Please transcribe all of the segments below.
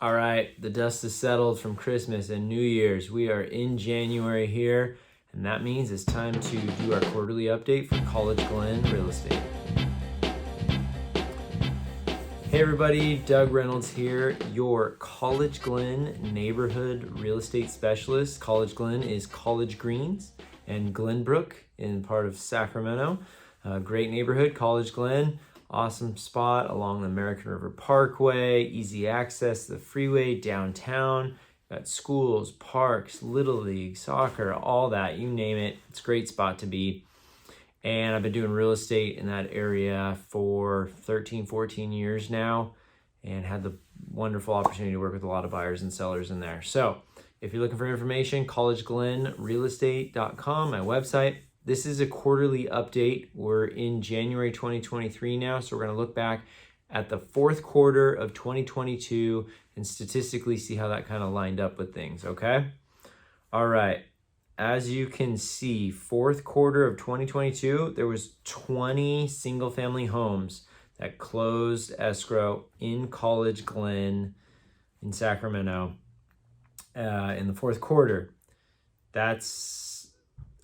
All right, the dust has settled from Christmas and New Year's. We are in January here, and that means it's time to do our quarterly update for College-Glen Real Estate. Hey everybody, Doug Reynolds here, your College-Glen neighborhood real estate specialist. College-Glen is College Greens and Glenbrook in part of Sacramento. Great neighborhood, College-Glen. Awesome spot along the American River Parkway, easy access to the freeway, downtown. Got schools, parks, Little League, soccer, all that, you name it. It's a great spot to be. And I've been doing real estate in that area for 13, 14 years now and had the wonderful opportunity to work with a lot of buyers and sellers in there. So if you're looking for information, collegeglenrealestate.com, my website. This is a quarterly update. We're in January 2023 now, so we're going to look back at the fourth quarter of 2022 and statistically see how that kind of lined up with things, okay? All right. As you can see, fourth quarter of 2022, there was 20 single-family homes that closed escrow in College-Glen in Sacramento in the fourth quarter.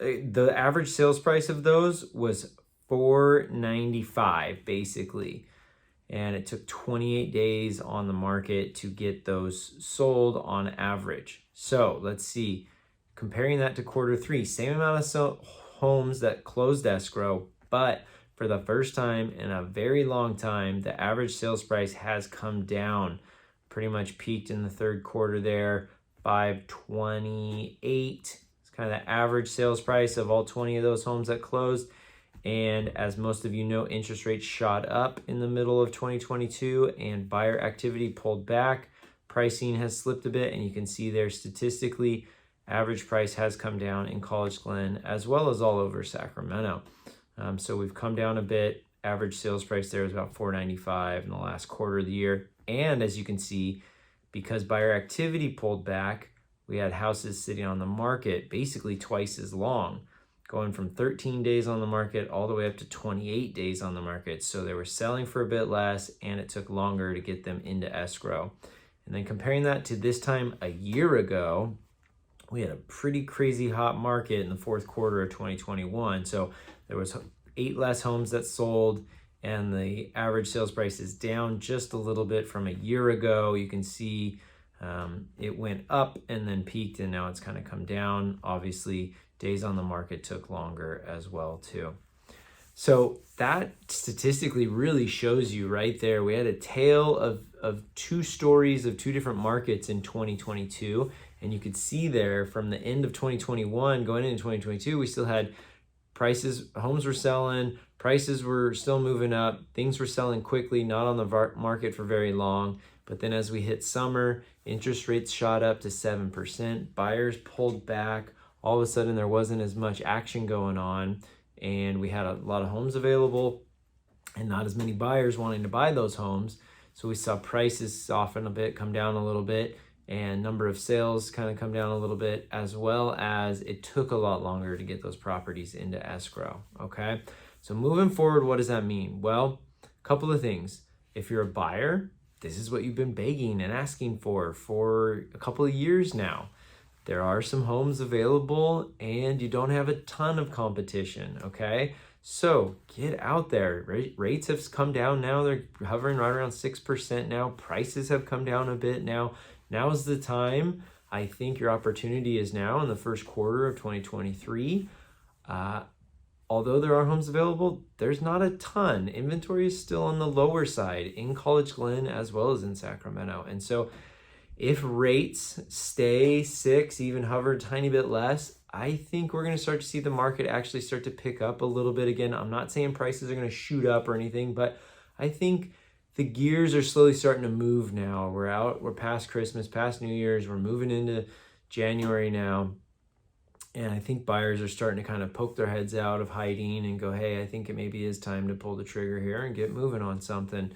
The average sales price of those was $495 basically, and it took 28 days on the market to get those sold on average. So let's see, comparing that to quarter three, same amount of homes that closed escrow, but for the first time in a very long time, the average sales price has come down. Pretty much peaked in the third quarter there, $528. Kind of the average sales price of all 20 of those homes that closed. And as most of you know, interest rates shot up in the middle of 2022 and buyer activity pulled back. Pricing has slipped a bit, and you can see there statistically, average price has come down in College-Glen as well as all over Sacramento. So we've come down a bit. Average sales price there is about $495 in the last quarter of the year. And as you can see, because buyer activity pulled back, we had houses sitting on the market basically twice as long, going from 13 days on the market all the way up to 28 days on the market. So they were selling for a bit less, and it took longer to get them into escrow. And then comparing that to this time a year ago, we had a pretty crazy hot market in the fourth quarter of 2021. So there was 8 less homes that sold, and the average sales price is down just a little bit from a year ago. You can see it went up and then peaked, and now it's kind of come down. Obviously, days on the market took longer as well too. So that statistically really shows you right there, we had a tale of two stories of two different markets in 2022. And you could see there from the end of 2021 going into 2022, we still had prices, homes were selling, prices were still moving up, things were selling quickly, not on the market for very long. But then as we hit summer, interest rates shot up to 7%, buyers pulled back, all of a sudden there wasn't as much action going on, and we had a lot of homes available and not as many buyers wanting to buy those homes. So we saw prices soften a bit, come down a little bit, and number of sales kind of come down a little bit, as well as it took a lot longer to get those properties into escrow, okay? So moving forward, what does that mean? Well, a couple of things. If you're a buyer, this is what you've been begging and asking for a couple of years now. There are some homes available and you don't have a ton of competition, okay? So get out there. Rates have come down now. They're hovering right around 6% now. Prices have come down a bit now. Now is the time. I think your opportunity is now in the first quarter of 2023. Although there are homes available, there's not a ton. Inventory is still on the lower side in College-Glen as well as in Sacramento. And so if rates stay 6, even hover a tiny bit less, I think we're going to start to see the market actually start to pick up a little bit again. I'm not saying prices are going to shoot up or anything, but I think the gears are slowly starting to move now. We're past Christmas, past New Year's, we're moving into January now. And I think buyers are starting to kind of poke their heads out of hiding and go, hey, I think it maybe is time to pull the trigger here and get moving on something.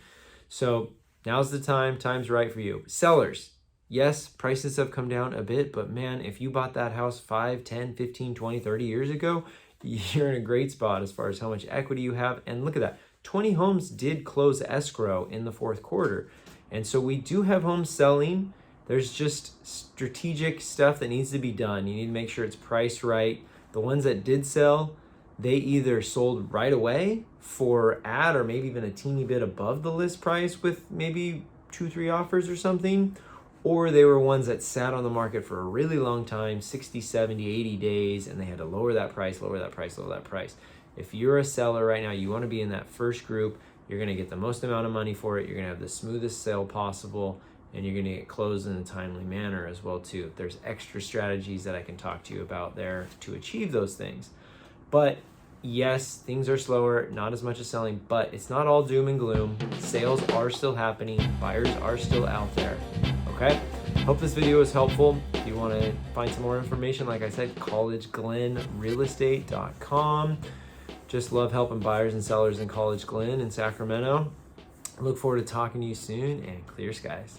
So now's the time. Time's right for you. Sellers, yes, prices have come down a bit, but man, if you bought that house 5, 10, 15, 20, 30 years ago, you're in a great spot as far as how much equity you have. And look at that. 20 homes did close escrow in the fourth quarter. And so we do have homes selling. There's just strategic stuff that needs to be done. You need to make sure it's priced right. The ones that did sell, they either sold right away for at or maybe even a teeny bit above the list price with maybe 2-3 offers or something, or they were ones that sat on the market for a really long time, 60, 70, 80 days, and they had to lower that price, lower that price, lower that price. If you're a seller right now, you want to be in that first group. You're going to get the most amount of money for it. You're going to have the smoothest sale possible, and you're going to get closed in a timely manner as well too. There's extra strategies that I can talk to you about there to achieve those things. But yes, things are slower, not as much as selling, but it's not all doom and gloom. Sales are still happening. Buyers are still out there. Okay? Hope this video was helpful. If you want to find some more information, like I said, College-Glen.realestate.com. Just love helping buyers and sellers in College-Glen in Sacramento. I look forward to talking to you soon, and clear skies.